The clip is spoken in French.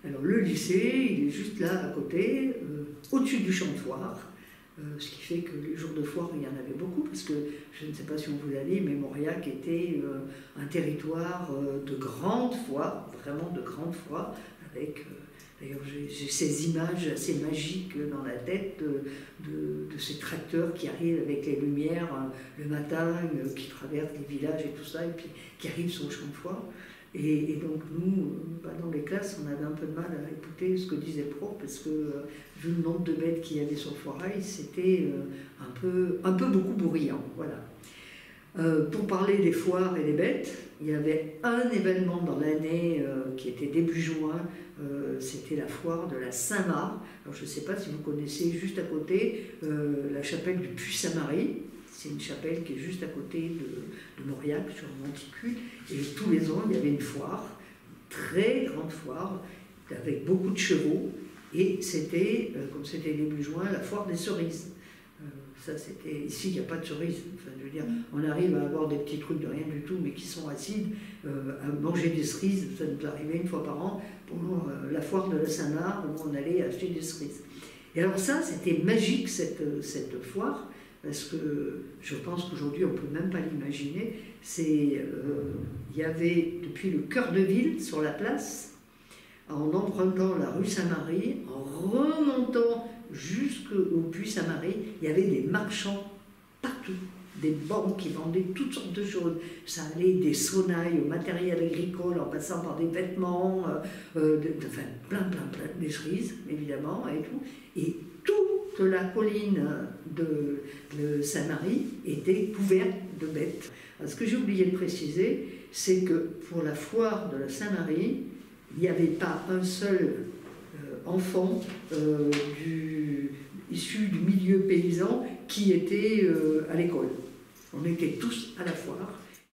Alors le lycée, il est juste là à côté, au-dessus du champ de foire, ce qui fait que les jours de foire, il y en avait beaucoup, parce que je ne sais pas si on vous l'a dit, mais Mauriac était un territoire de grandes foires, vraiment de grandes foires, avec... D'ailleurs, j'ai ces images assez magiques dans la tête de ces tracteurs qui arrivent avec les lumières le matin, qui traversent les villages et tout ça, et puis qui arrivent sur le champ de foire. Et donc nous, dans les classes, on avait un peu de mal à écouter ce que disait le prof, parce que vu le nombre de bêtes qu'il y avait sur le foirail, c'était un peu beaucoup bruyant. Voilà. Pour parler des foires et des bêtes, il y avait un événement dans l'année qui était début juin, c'était la foire de la Saint-Marc. Alors je ne sais pas si vous connaissez juste à côté la chapelle du Puy-Saint-Marie. C'est une chapelle qui est juste à côté de Mauriac, sur un monticule. Et tous les ans, il y avait une foire, très grande foire, avec beaucoup de chevaux. Et c'était, comme c'était début juin, la foire des cerises. Ça, c'était... Ici, il n'y a pas de cerises. Enfin, je veux dire, on arrive à avoir des petits trucs de rien du tout, mais qui sont acides. À manger des cerises, ça nous arrivait une fois par an, pendant la foire de la Saint-Marc, où on allait acheter des cerises. Et alors ça, c'était magique, cette foire, parce que je pense qu'aujourd'hui, on ne peut même pas l'imaginer. Il y avait, depuis le cœur de ville, sur la place, en empruntant la rue Saint-Marie, en remontant jusqu'au puits Saint-Marie, il y avait des marchands partout, des banques qui vendaient toutes sortes de choses. Ça allait des sonnailles au matériel agricole, en passant par des vêtements, enfin plein, des cerises, évidemment, et tout. Et toute la colline de Saint-Marie était couverte de bêtes. Alors, ce que j'ai oublié de préciser, c'est que pour la foire de la Saint-Marie, il n'y avait pas un seul enfant issu du milieu paysan qui était à l'école. On était tous à la foire.